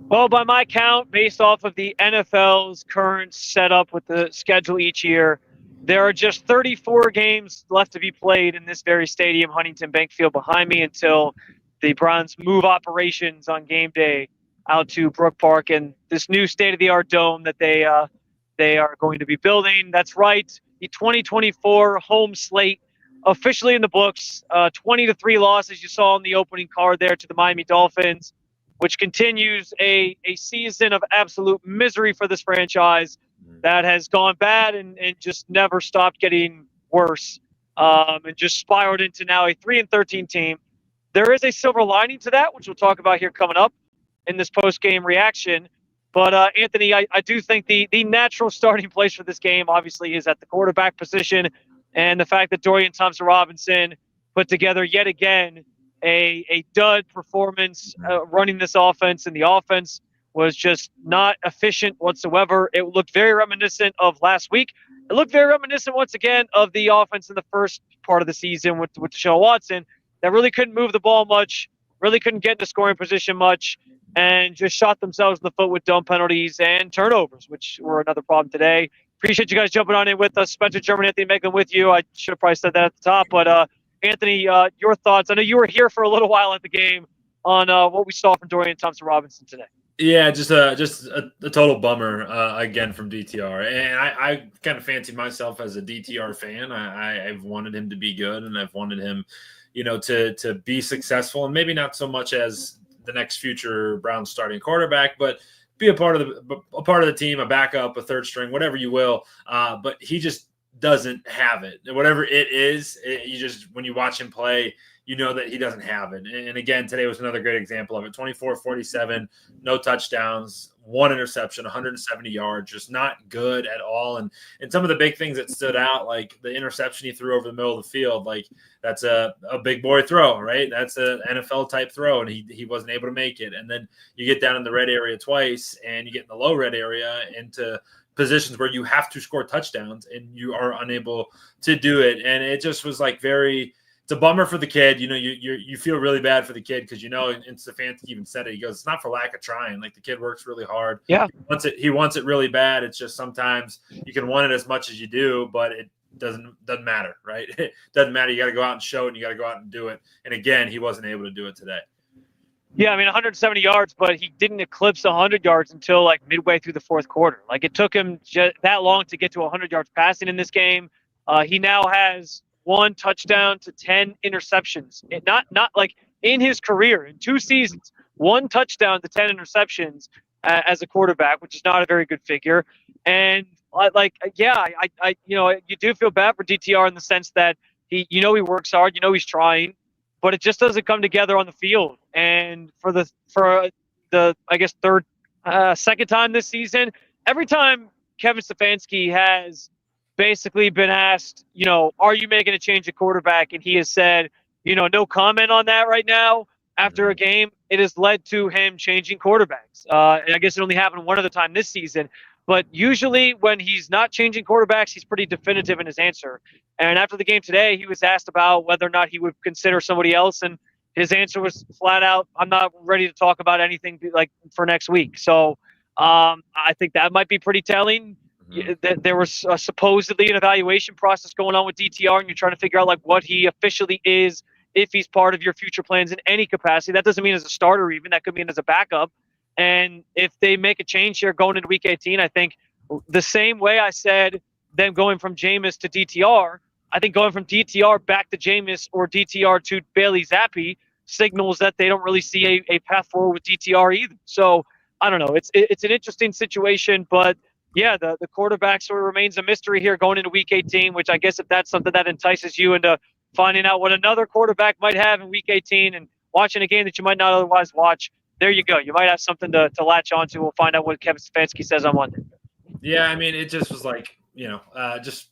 Well, by my count, based off of the NFL's current setup with the schedule each year, there are just 34 games left to be played in this very stadium, Huntington Bank Field, behind me until the Browns move operations on game day out to Brook Park and this new state-of-the-art dome that they are going to be building. That's right, the 2024 home slate officially in the books. 20-3 loss, as you saw in the opening card there, to the Miami Dolphins, which continues a season of absolute misery for this franchise that has gone bad and just never stopped getting worse, and just spiraled into now a 3-13 team. There is a silver lining to that, which we'll talk about here coming up in this post-game reaction. But, Anthony, I do think the natural starting place for this game obviously is at the quarterback position, and the fact that Dorian Thompson-Robinson put together yet again a dud performance running this offense, and the offense was just not efficient whatsoever. It looked very reminiscent of last week. It looked very reminiscent once again of the offense in the first part of the season with Deshaun Watson that really couldn't move the ball much, really couldn't get into scoring position much, and just shot themselves in the foot with dumb penalties and turnovers, which were another problem today. Appreciate you guys jumping on in with us. Spencer, German, Anthony Moeglin with you. I should have probably said that at the top, but Anthony, your thoughts. I know you were here for a little while at the game on what we saw from Dorian Thompson-Robinson today. Yeah, just a total bummer again from DTR. And I kind of fancy myself as a DTR fan. I've wanted him to be good, and I've wanted him, to be successful, and maybe not so much as the next future Browns starting quarterback, but be a part of the team, a backup, a third string, whatever you will. But he just doesn't have it. Whatever it is, when you watch him play, you know that he doesn't have it. And again, today was another great example of it. 24-47, no touchdowns, one interception, 170 yards, just not good at all. And some of the big things that stood out, like the interception he threw over the middle of the field, like that's a big boy throw, right? That's an NFL type throw, and he wasn't able to make it. And then you get down in the red area twice, and you get in the low red area into positions where you have to score touchdowns, and you are unable to do it. And it just was like it's a bummer for the kid. You feel really bad for the kid because, and Stefanski even said it. He goes, it's not for lack of trying. Like, the kid works really hard. Yeah. He wants it really bad. It's just sometimes you can want it as much as you do, but it doesn't matter, right? It doesn't matter. You got to go out and show it, and you got to go out and do it. And again, he wasn't able to do it today. Yeah, 170 yards, but he didn't eclipse 100 yards until like midway through the fourth quarter. Like, it took him that long to get to 100 yards passing in this game. He now has 1 touchdown to 10 interceptions. Not like in his career, in 2 seasons, 1 touchdown to 10 interceptions as a quarterback, which is not a very good figure. And you do feel bad for DTR in the sense that he works hard, he's trying, but it just doesn't come together on the field. And for the I guess second time this season, every time Kevin Stefanski has basically been asked, are you making a change at quarterback? And he has said, no comment on that right now. After a game, it has led to him changing quarterbacks. And I guess it only happened one other time this season. But usually when he's not changing quarterbacks, he's pretty definitive in his answer. And after the game today, he was asked about whether or not he would consider somebody else. And his answer was flat out, I'm not ready to talk about anything like for next week. So I think that might be pretty telling. There was supposedly an evaluation process going on with DTR, and you're trying to figure out like what he officially is, if he's part of your future plans in any capacity. That doesn't mean as a starter even. That could mean as a backup. And if they make a change here going into Week 18, I think the same way I said them going from Jameis to DTR, I think going from DTR back to Jameis or DTR to Bailey Zappi signals that they don't really see a path forward with DTR either. So I don't know. It's an interesting situation, but yeah, the quarterback sort of remains a mystery here going into Week 18, which I guess if that's something that entices you into finding out what another quarterback might have in Week 18 and watching a game that you might not otherwise watch, there you go. You might have something to latch on to. We'll find out what Kevin Stefanski says on Monday. Yeah, it just was like, just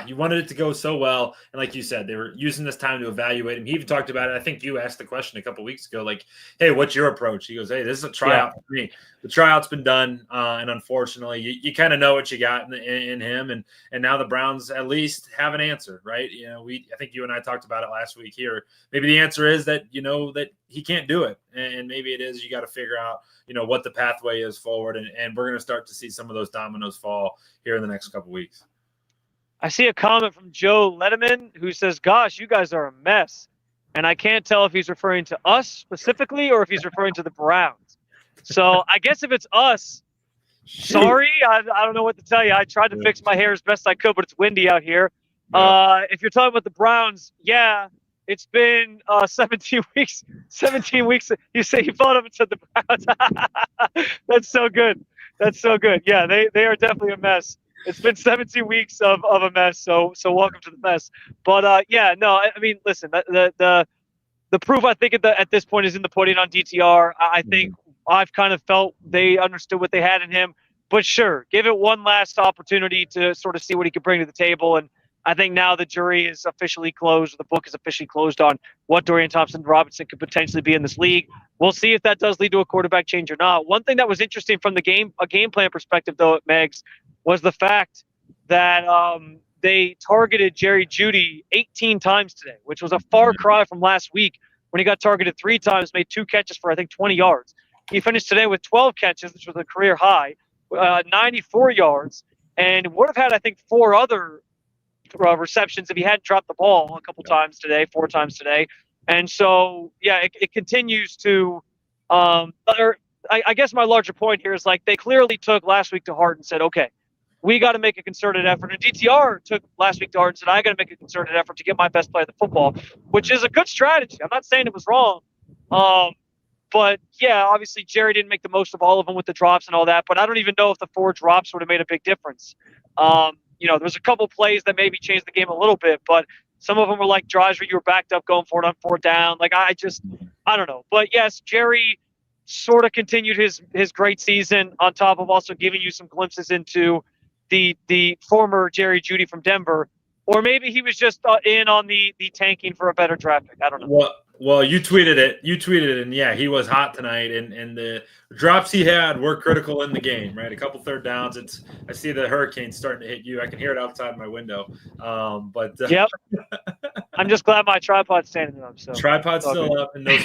you wanted it to go so well. And like you said, they were using this time to evaluate him. He even talked about it. I think you asked the question a couple of weeks ago, like, hey, what's your approach? He goes, hey, this is a tryout for me. The tryout's been done. And unfortunately, you kind of know what you got in him. And now the Browns at least have an answer, right? I think you and I talked about it last week here. Maybe the answer is that, that he can't do it. And maybe it is, you got to figure out, what the pathway is forward. And we're going to start to see some of those dominoes fall here in the next couple of weeks. I see a comment from Joe Letterman who says, gosh, you guys are a mess. And I can't tell if he's referring to us specifically or if he's referring to the Browns. So I guess if it's us, sorry, I don't know what to tell you. I tried to fix my hair as best I could, but it's windy out here. Yeah. If you're talking about the Browns, it's been 17 weeks. 17 weeks. You say you thought of it, said the Browns. That's so good. That's so good. Yeah, they are definitely a mess. It's been 17 weeks of a mess, so welcome to the mess. But I mean, listen, the proof I think at this point is in the pudding on DTR. I think I've kind of felt they understood what they had in him, but sure, give it one last opportunity to sort of see what he could bring to the table. And I think now the jury is officially closed, the book is officially closed on what Dorian Thompson-Robinson could potentially be in this league. We'll see if that does lead to a quarterback change or not. One thing that was interesting from a game plan perspective, though, at Megs, was the fact that they targeted Jeudy 18 times today, which was a far cry from last week when he got targeted 3 times, made 2 catches for, I think, 20 yards. He finished today with 12 catches, which was a career high, 94 yards, and would have had, I think, 4 other receptions if he hadn't dropped the ball a couple times today, 4 times today. And so, it continues to I guess my larger point here is, like, they clearly took last week to heart and said, okay, we got to make a concerted effort. And DTR took last week to heart and said, I got to make a concerted effort to get my best play of the football, which is a good strategy. I'm not saying it was wrong. But, obviously Jerry didn't make the most of all of them with the drops and all that. But I don't even know if the 4 drops would have made a big difference. There's a couple plays that maybe changed the game a little bit, but some of them were like drives where you were backed up going for it on 4th down. Like, I don't know. But, yes, Jerry sort of continued his great season on top of also giving you some glimpses into the former Jerry Jeudy from Denver, or maybe he was just in on the tanking for a better draft pick. I don't know. Well, you tweeted it. And he was hot tonight, and the drops he had were critical in the game, right? A couple 3rd downs. I see the hurricane starting to hit you. I can hear it outside my window. Yep. I'm just glad my tripod's standing up. So tripod's still up, and no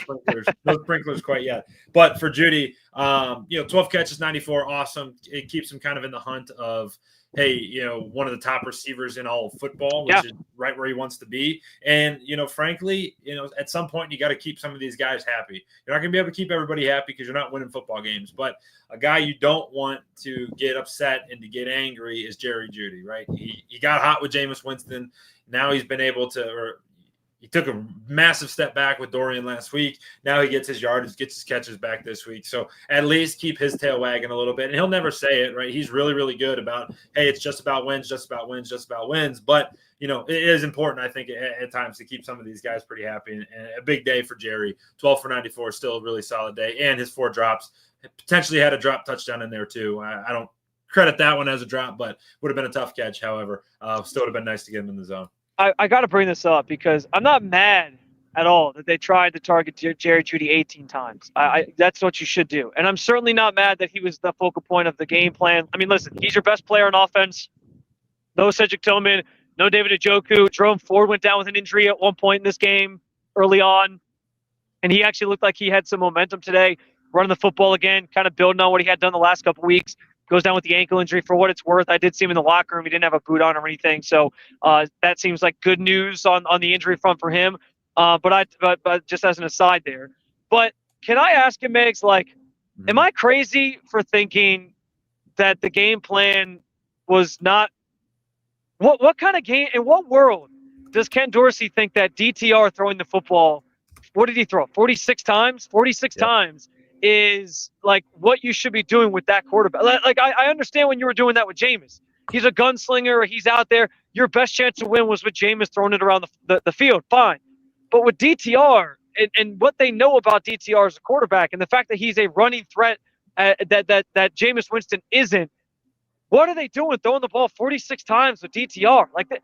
sprinklers quite yet. But for Jeudy, 12 catches, 94, awesome. It keeps him kind of in the hunt of, hey, one of the top receivers in all of football, which is right where he wants to be. And, frankly, at some point you got to keep some of these guys happy. You're not going to be able to keep everybody happy because you're not winning football games. But a guy you don't want to get upset and to get angry is Jerry Jeudy, right? He got hot with Jameis Winston. Now he's been able to he took a massive step back with Dorian last week. Now he gets his yardage, gets his catches back this week. So at least keep his tail wagging a little bit. And he'll never say it, right? He's really, really good about, hey, it's just about wins, just about wins, just about wins. But, it is important, I think, at times to keep some of these guys pretty happy. And a big day for Jerry. 12 for 94, still a really solid day. And his 4 drops. Potentially had a drop touchdown in there, too. I don't credit that one as a drop, but would have been a tough catch, however. Still would have been nice to get him in the zone. I got to bring this up because I'm not mad at all that they tried to target Jerry Jeudy 18 times. That's what you should do. And I'm certainly not mad that he was the focal point of the game plan. I mean, listen, he's your best player on offense. No Cedric Tillman, no David Njoku. Jerome Ford went down with an injury at one point in this game early on. And he actually looked like he had some momentum today, running the football again, kind of building on what he had done the last couple of weeks. Goes down with the ankle injury. For what it's worth, I did see him in the locker room. He didn't have a boot on or anything. So that seems like good news on the injury front for him. But just as an aside there. But can I ask you, Megs, am I crazy for thinking that the game plan was not – what kind of game – in what world does Ken Dorsey think that DTR throwing the football – what did he throw? 46 times? 46 times is like what you should be doing with that quarterback. Like I understand when you were doing that with Jameis. He's a gunslinger. He's out there. Your best chance to win was with Jameis throwing it around the field. Fine. But with DTR and what they know about DTR as a quarterback and the fact that he's a running threat that Jameis Winston isn't, What are they doing throwing the ball 46 times with DTR? Like that,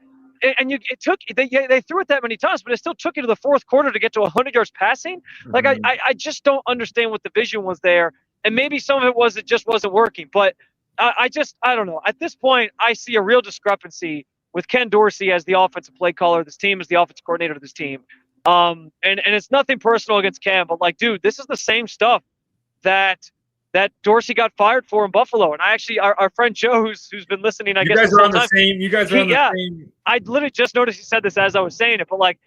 and they threw it that many times, but it still took you to the fourth quarter to get to 100 yards passing. Like I just don't understand what the vision was there, and maybe some of it was it just wasn't working. But I don't know. At this point, I see a real discrepancy with Ken Dorsey as the offensive play caller. This team is the offensive coordinator of this team. And it's nothing personal against Cam, but like, dude, this is the same stuff that Dorsey got fired for in Buffalo. And I actually, our friend Joe, who's been listening, I guess. You guys are on the same. I literally just noticed he said this as I was saying it, but like,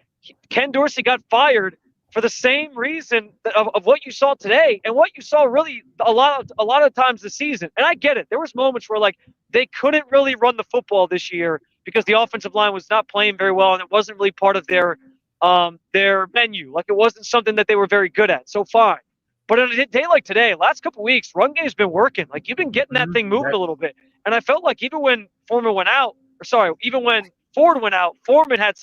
Ken Dorsey got fired for the same reason of what you saw today and what you saw really a lot of times this season. And I get it. There was moments where like they couldn't really run the football this year because the offensive line was not playing very well and it wasn't really part of their menu. Like it wasn't something that they were very good at. So fine. But on a day like today, last couple of weeks, run game's been working. Like you've been getting that thing moving a little bit. And I felt like even when Ford went out, Foreman had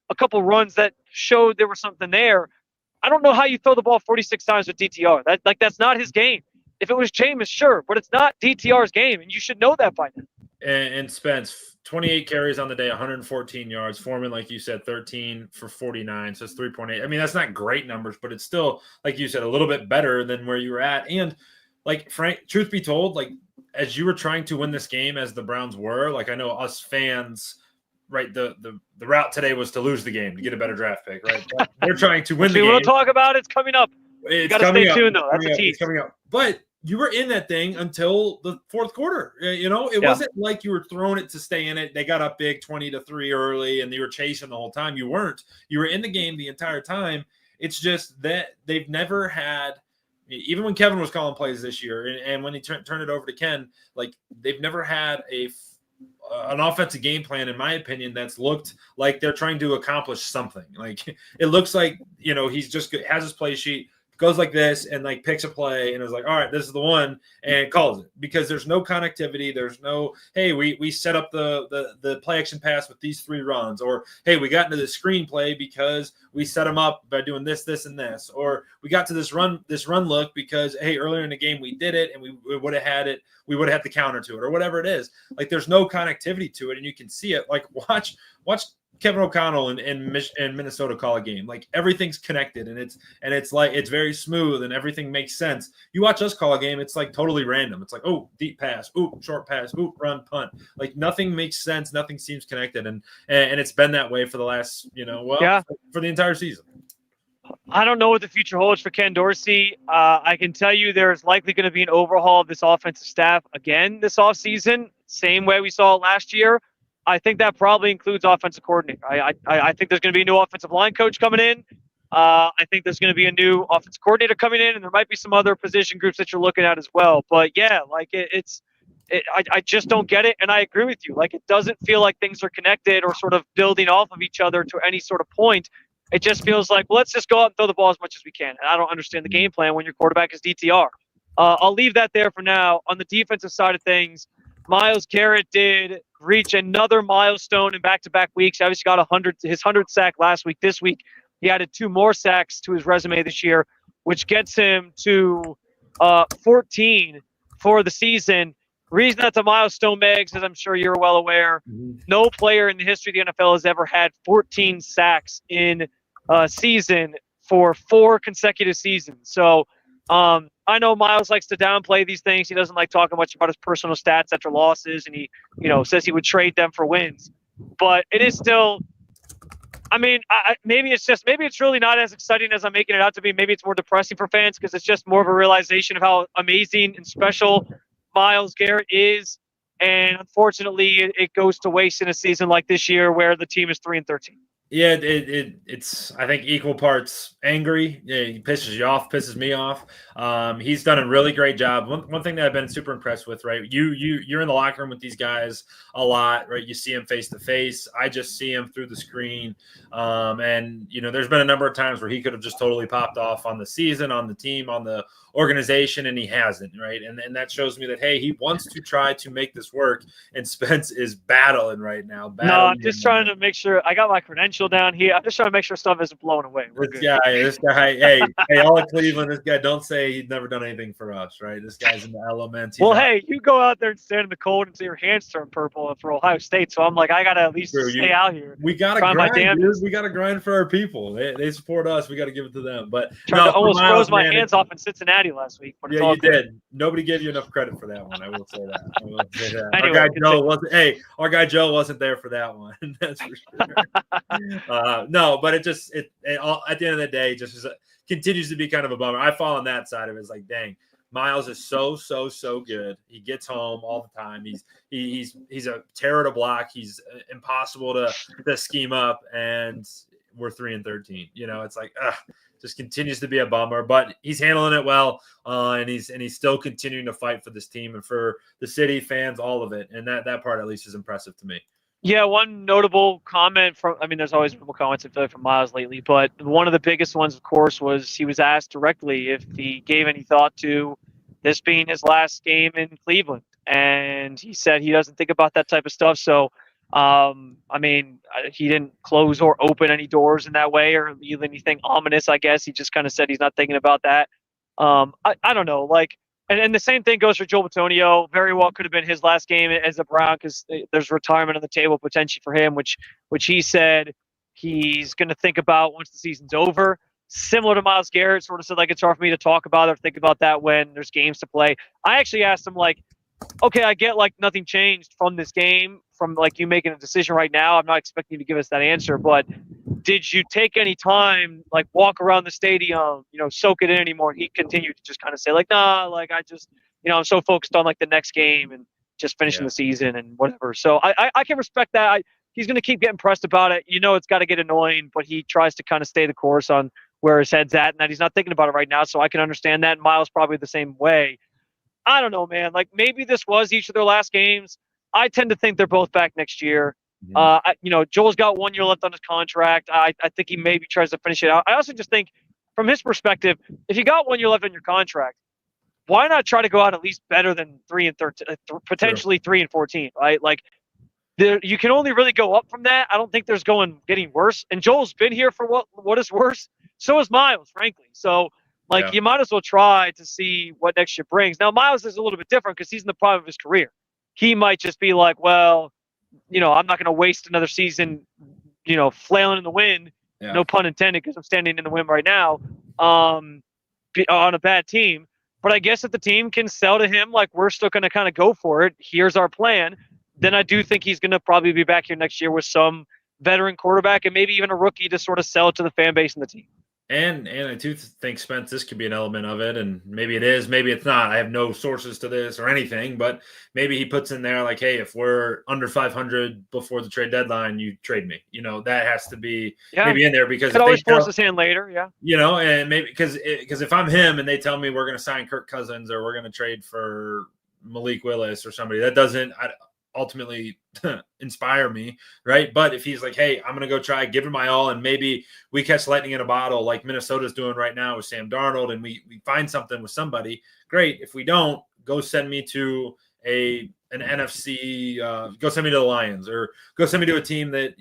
a couple runs that showed there was something there. I don't know how you throw the ball 46 times with DTR. That's not his game. If it was Jameis, sure, but it's not DTR's game, and you should know that by now. And Spence, 28 carries on the day, 114 yards. Foreman, like you said, 13 for 49, so it's 3.8. I mean, that's not great numbers, but it's still, like you said, a little bit better than where you were at. And, like, Frank, truth be told, like, as you were trying to win this game, as the Browns were, like, I know us fans, right, the route today was to lose the game, to get a better draft pick, right? But they're trying to win the game. We'll talk about it. It's coming up. You got to stay tuned, though. That's a tease. It's coming up. But you were in that thing until the fourth quarter. It wasn't like you were throwing it to stay in it. They got up big 20-3 early and you were chasing the whole time. You weren't. You were in the game the entire time. It's just that they've never had, even when Kevin was calling plays this year and when he turned it over to Ken, like they've never had an offensive game plan, in my opinion, that's looked like they're trying to accomplish something. Like it looks like, he's just has his play sheet, goes like this and like picks a play and is like, all right, this is the one, and calls it, because there's no connectivity. There's no, hey, we set up the play action pass with these 3 runs, or hey, we got into the screen play because we set them up by doing this, and this, or we got to this run look because, hey, earlier in the game we did it and we would have had it. We would have had the counter to it, or whatever it is. Like there's no connectivity to it, and you can see it. Like watch Kevin O'Connell in Minnesota call a game. Like everything's connected, and it's like it's very smooth and everything makes sense. You watch us call a game, it's like totally random. It's like, oh, deep pass, oh, short pass, oh, run, punt. Like nothing makes sense, nothing seems connected, and it's been that way for the last, for the entire season. I don't know what the future holds for Ken Dorsey. I can tell you there's likely going to be an overhaul of this offensive staff again this offseason, same way we saw last year. I think that probably includes offensive coordinator. I think there's going to be a new offensive line coach coming in. I think there's going to be a new offensive coordinator coming in, and there might be some other position groups that you're looking at as well. But yeah, like I just don't get it, and I agree with you. Like it doesn't feel like things are connected or sort of building off of each other to any sort of point. It just feels like, well, let's just go out and throw the ball as much as we can. And I don't understand the game plan when your quarterback is DTR. I'll leave that there for now. On the defensive side of things, Myles Garrett did reach another milestone in back-to-back weeks. He obviously got his 100th sack last week. This week, he added 2 more sacks to his resume this year, which gets him to 14 for the season. Reason that's a milestone, Megs, as I'm sure you're well aware, no player in the history of the NFL has ever had 14 sacks in a season for 4 consecutive seasons. So I know Myles likes to downplay these things. He doesn't like talking much about his personal stats after losses, and he, says he would trade them for wins. But it is still, I mean, maybe it's really not as exciting as I'm making it out to be. Maybe it's more depressing for fans because it's just more of a realization of how amazing and special Myles Garrett is. And unfortunately, it goes to waste in a season like this year where the team is 3-13. Yeah, it's I think equal parts angry. Yeah, he pisses you off, pisses me off. He's done a really great job. One thing that I've been super impressed with, right? You're in the locker room with these guys a lot, right? You see him face to face. I just see him through the screen. And there's been a number of times where he could have just totally popped off on the season, on the team, on the organization, and he hasn't, right? And that shows me that, hey, he wants to try to make this work, and Spence is battling right now. No, I'm just trying to make sure I got my credential down here. I'm just trying to make sure stuff isn't blown away. This guy, hey, all of Cleveland, this guy, don't say he's never done anything for us, right? This guy's in the elements. Well, hey, you go out there and stand in the cold until your hands turn purple for Ohio State. So I'm like, I got to at least stay out here. We got to grind, dude. We got to grind for our people. They support us. We got to give it to them. But tried to almost froze my hands off in Cincinnati last week. Yeah, you did. Nobody gave you enough credit for that one. I will say that. Anyway, our guy Joe wasn't there for that one. That's for sure. No, but it at the end of the day, just continues to be kind of a bummer. I fall on that side of it. It's like, dang, Miles is so good. He gets home all the time. He's a terror to block. He's impossible to scheme up, and we're 3-13. It's like, just continues to be a bummer, but he's handling it well, and he's still continuing to fight for this team and for the city, fans, all of it, and that part at least is impressive to me. Yeah, one notable comment there's always people comments from Miles lately, but one of the biggest ones, of course, was he was asked directly if he gave any thought to this being his last game in Cleveland, and he said he doesn't think about that type of stuff. So, he didn't close or open any doors in that way or leave anything ominous, I guess. He just kind of said he's not thinking about that. I don't know, and the same thing goes for Joel Bitonio. Very well could have been his last game as a Brown because there's retirement on the table potentially for him, which he said he's going to think about once the season's over. Similar to Myles Garrett, sort of said it's hard for me to talk about or think about that when there's games to play. I actually asked him okay, I get nothing changed from this game, from you making a decision right now. I'm not expecting you to give us that answer, but did you take any time, walk around the stadium, soak it in anymore? And he continued to just kind of say nah, I just, I'm so focused on the next game and just finishing the season and whatever. So I can respect that. He's going to keep getting pressed about it. It's got to get annoying, but he tries to kind of stay the course on where his head's at and that he's not thinking about it right now. So I can understand that. Miles probably the same way. I don't know, man. Maybe this was each of their last games. I tend to think they're both back next year. Joel's got 1 year left on his contract. I think he maybe tries to finish it out. I also just think, from his perspective, if you got 1 year left on your contract, why not try to go out at least better than 3-13, potentially 3-14, right? You can only really go up from that. I don't think there's getting worse. And Joel's been here for what is worse. So is Miles, frankly. So. You might as well try to see what next year brings. Now, Miles is a little bit different because he's in the prime of his career. He might just be I'm not going to waste another season, flailing in the wind, no pun intended, because I'm standing in the wind right now, on a bad team. But I guess if the team can sell to him, we're still going to kind of go for it, here's our plan, then I do think he's going to probably be back here next year with some veteran quarterback and maybe even a rookie to sort of sell it to the fan base and the team. And I do think, Spence, this could be an element of it, and maybe it is, maybe it's not. I have no sources to this or anything, but maybe he puts in there hey, if we're under 500 before the trade deadline, you trade me. That has to be maybe in there because could always force his hand later, and maybe because if I'm him and they tell me we're going to sign Kirk Cousins or we're going to trade for Malik Willis or somebody, that doesn't ultimately inspire me, right? But if he's hey, I'm going to go try, give it my all, and maybe we catch lightning in a bottle like Minnesota's doing right now with Sam Darnold, and we find something with somebody, great. If we don't, go send me to an NFC, go send me to the Lions, or go send me to a team that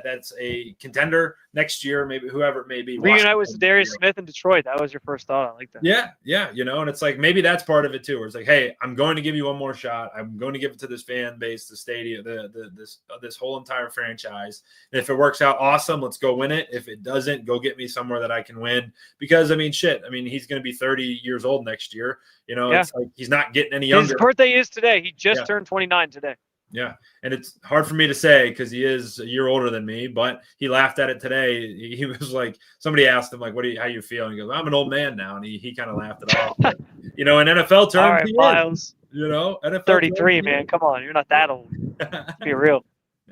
that's a contender next year, maybe whoever it may be. Reunite with Darius Smith in Detroit. That was your first thought. I like that. Yeah, and it's maybe that's part of it too. Where it's hey, I'm going to give you one more shot. I'm going to give it to this fan base, the stadium, this whole entire franchise. And if it works out, awesome. Let's go win it. If it doesn't, go get me somewhere that I can win. Because he's going to be 30 years old next year. It's he's not getting any younger. His birthday is today. He just turned 29 today. Yeah, and it's hard for me to say because he is a year older than me, but he laughed at it today. He was somebody asked him, how you feel? And he goes, I'm an old man now. And he kind of laughed it off. But, in NFL terms, all right, Miles, NFL 33, terms, man. Come on. You're not that old. Let's be real.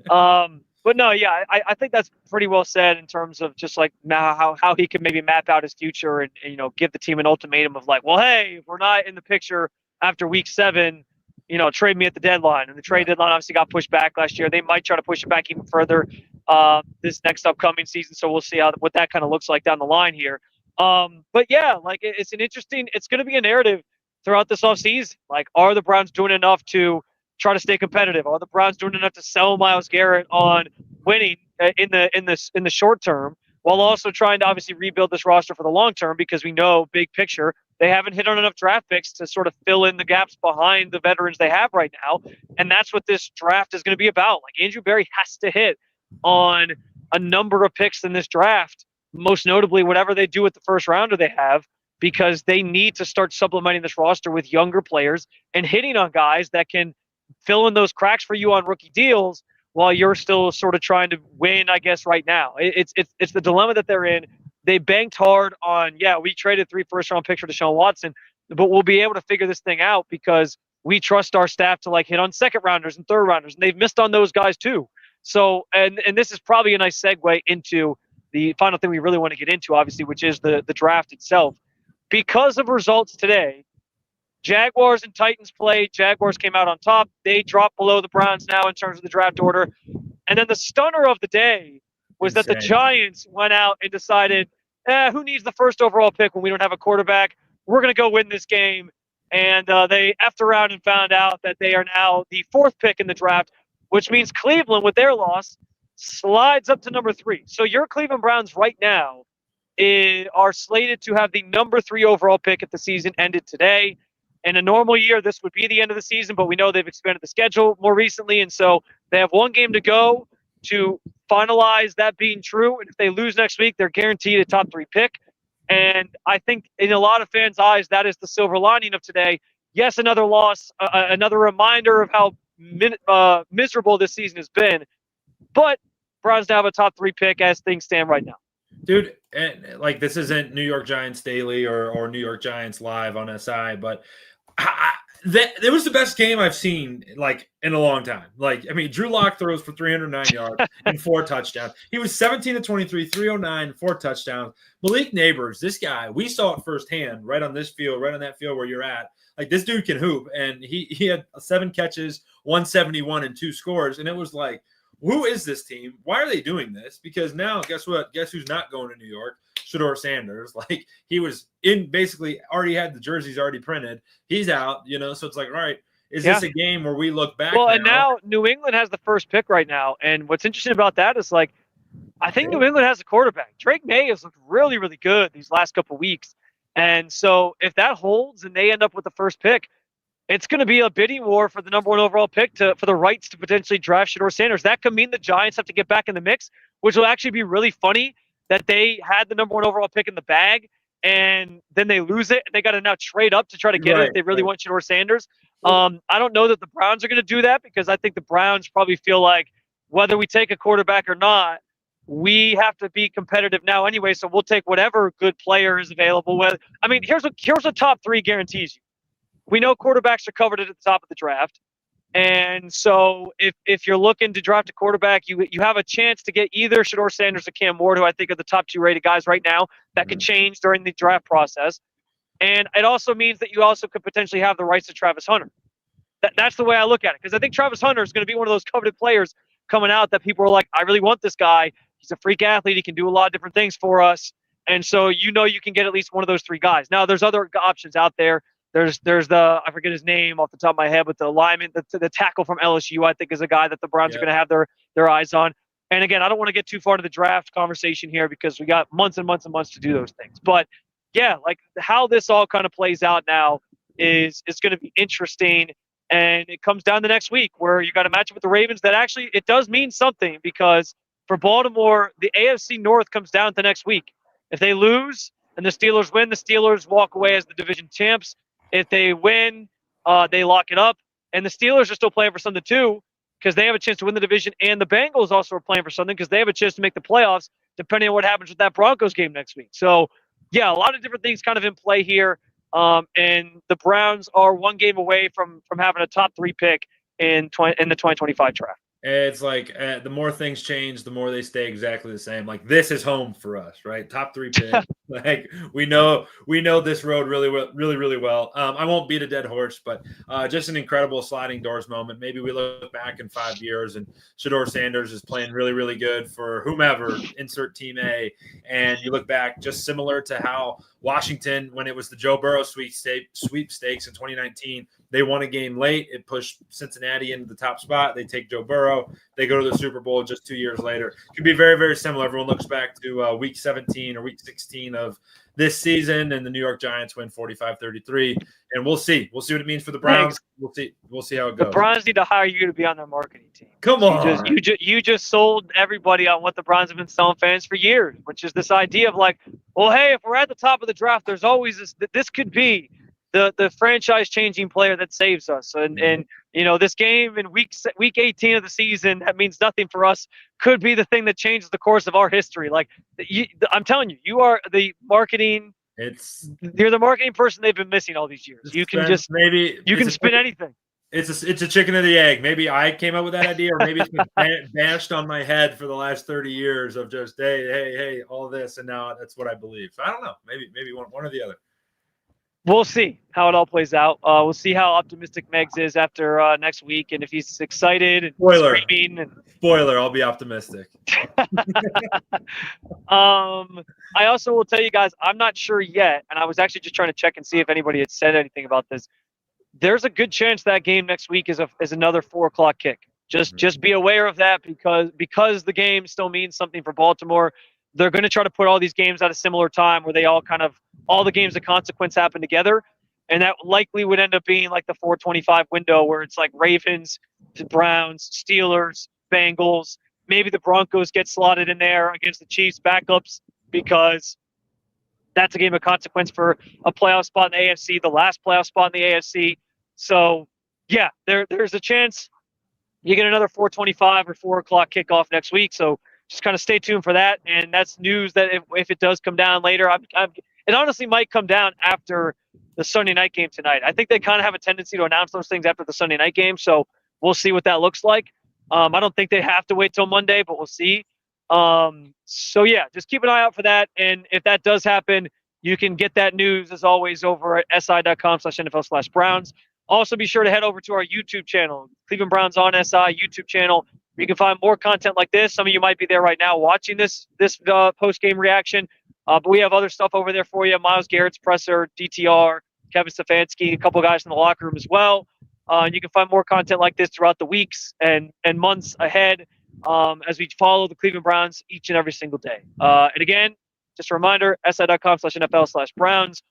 But no, I think that's pretty well said in terms of just now how he can maybe map out his future and give the team an ultimatum of hey, if we're not in the picture after week 7, trade me at the deadline. And the trade deadline obviously got pushed back last year. They might try to push it back even further this next upcoming season. So we'll see what that kind of looks like down the line here. But yeah, like it's going to be a narrative throughout this offseason. Like, are the Browns doing enough to try to stay competitive? Are the Browns doing enough to sell Myles Garrett on winning in the short term, while also trying to obviously rebuild this roster for the long term? Because we know, big picture, they haven't hit on enough draft picks to sort of fill in the gaps behind the veterans they have right now, and that's what this draft is going to be about. Like, Andrew Berry has to hit on a number of picks in this draft, most notably whatever they do with the first rounder they have, because they need to start supplementing this roster with younger players and hitting on guys that can fill in those cracks for you on rookie deals while you're still sort of trying to win, I guess, right now. It's the dilemma that they're in. They banked hard on, we traded 3 first-round picks for Deshaun Watson, but we'll be able to figure this thing out because we trust our staff to, like, hit on second-rounders and third-rounders, and they've missed on those guys too. So, and this is probably a nice segue into the final thing we really want to get into, obviously, which is the draft itself. Because of results today, Jaguars and Titans played. Jaguars came out on top. They dropped below the Browns now in terms of the draft order. And then the stunner of the day was that the Giants went out and decided, who needs the first overall pick when we don't have a quarterback? We're going to go win this game. And they effed around and found out that they are now the 4th pick in the draft, which means Cleveland, with their loss, slides up to number 3. So your Cleveland Browns right now are slated to have the number 3 overall pick if the season ended today. In a normal year, this would be the end of the season, but we know they've expanded the schedule more recently, and so they have 1 game to go to finalize that being true. And if they lose next week, they're guaranteed a top 3 pick. And I think in a lot of fans' eyes, that is the silver lining of today. Yes, another loss, another reminder of how miserable this season has been, but Browns now have a top 3 pick as things stand right now. Dude, and like, this isn't New York Giants Daily or New York Giants Live on SI, but it was the best game I've seen, like, in a long time. Like, I mean, Drew Lock throws for 309 yards and 4 touchdowns. He was 17 to 23, 309, 4 touchdowns. Malik Neighbors, this guy, we saw it firsthand right on this field, right on that field where you're at. Like, this dude can hoop, and he had 7 catches, 171, and 2 scores, and it was like, who is this team? Why are they doing this? Because now, guess what? Guess who's not going to New York? Shedeur Sanders. Like, he was in, basically already had the jerseys already printed. He's out, so it's like, all right, is this a game where we look back? Well, and now New England has the 1st pick right now. And what's interesting about that is, like, I think New England has a quarterback. Drake May has looked really, really good these last couple of weeks. And so if that holds and they end up with the 1st pick, it's going to be a bidding war for the number 1 overall pick for the rights to potentially draft Shedeur Sanders. That could mean the Giants have to get back in the mix, which will actually be really funny that they had the number 1 overall pick in the bag and then they lose it and they got to now trade up to try to get it if they really want Shedeur Sanders. I don't know that the Browns are going to do that because I think the Browns probably feel like whether we take a quarterback or not, we have to be competitive now anyway, so we'll take whatever good player is available. I mean, here's what top 3 guarantees you. We know quarterbacks are covered at the top of the draft. And so if you're looking to draft a quarterback, you have a chance to get either Shedeur Sanders or Cam Ward, who I think are the top 2 rated guys right now. That could change during the draft process. And it also means that you also could potentially have the rights to Travis Hunter. That's the way I look at it. Because I think Travis Hunter is going to be one of those coveted players coming out that people are like, I really want this guy. He's a freak athlete. He can do a lot of different things for us. And so you can get at least one of those 3 guys. Now, there's other options out there. There's the, I forget his name off the top of my head, but the lineman, the tackle from LSU, I think is a guy that the Browns are going to have their eyes on. And again, I don't want to get too far into the draft conversation here because we got months and months and months to do those things. But yeah, like how this all kind of plays out now is going to be interesting. And it comes down to next week where you got to match up with the Ravens. That actually, it does mean something because for Baltimore, the AFC North comes down to next week. If they lose and the Steelers win, the Steelers walk away as the division champs. If they win, they lock it up. And the Steelers are still playing for something too because they have a chance to win the division. And the Bengals also are playing for something because they have a chance to make the playoffs depending on what happens with that Broncos game next week. So, yeah, a lot of different things kind of in play here. And the Browns are 1 game away from having a top 3 pick in the 2025 draft. It's like the more things change, the more they stay exactly the same. Like this is home for us, right? Top 3 pick. Like we know this road really well, really well. I won't beat a dead horse, but just an incredible sliding doors moment. Maybe we look back in 5 years and Shedeur Sanders is playing really good for whomever, insert team A, and you look back just similar to how Washington, when it was the Joe Burrow sweepstakes in 2019, they won a game late. It pushed Cincinnati into the top spot. They take Joe Burrow. They go to the Super Bowl just 2 years later. It could be very similar. Everyone looks back to week 17 or week 16 of this season, and the New York Giants win 45-33. And we'll see. We'll see what it means for the Browns. We'll see how it goes. The Browns need to hire you to be on their marketing team. Come on. You just sold everybody on what the Browns have been selling fans for years, which is this idea of like, well, hey, if we're at the top of the draft, there's always this could be the franchise changing player that saves us. And you know, this game in week 18 of the season, that means nothing for us, could be the thing that changes the course of our history. Like I'm telling you, you are the marketing. You're the marketing person they've been missing all these years. You can just spin anything. It's a chicken or the egg. Maybe I came up with that idea, or maybe it's been bashed on my head for the last 30 years of just hey, all this, and now that's what I believe. So I don't know. Maybe one or the other. We'll see how it all plays out. We'll see how optimistic Megs is after next week, and if he's excited and screaming. Spoiler, I'll be optimistic. I also will tell you guys, I'm not sure yet, and I was actually just trying to check and see if anybody had said anything about this. There's a good chance that game next week is another 4:00 kick. Just be aware of that because the game still means something for Baltimore. They're going to try to put all these games at a similar time where they all the games of consequence happen together. And that likely would end up being like the 4:25 window where it's like Ravens, Browns, Steelers, Bengals. Maybe the Broncos get slotted in there against the Chiefs backups because that's a game of consequence for a playoff spot in the AFC, the last playoff spot in the AFC. So, yeah, there's a chance you get another 4:25 or 4:00 kickoff next week. So just kind of stay tuned for that. And that's news that if it does come down later, it honestly might come down after the Sunday night game tonight. I think they kind of have a tendency to announce those things after the Sunday night game. So we'll see what that looks like. I don't think they have to wait till Monday, but we'll see. So yeah, just keep an eye out for that. And if that does happen, you can get that news as always over at si.com/NFL/Browns. Also be sure to head over to our YouTube channel, Cleveland Browns on SI YouTube channel. You can find more content like this. Some of you might be there right now watching this post-game reaction. But we have other stuff over there for you. Myles Garrett's presser, DTR, Kevin Stefanski, a couple guys in the locker room as well. You can find more content like this throughout the weeks and months ahead as we follow the Cleveland Browns each and every single day. And again, just a reminder, si.com/NFL/Browns.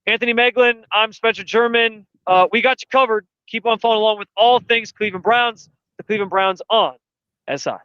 Anthony Moeglin, I'm Spencer German. We got you covered. Keep on following along with all things Cleveland Browns. The Cleveland Browns on SI.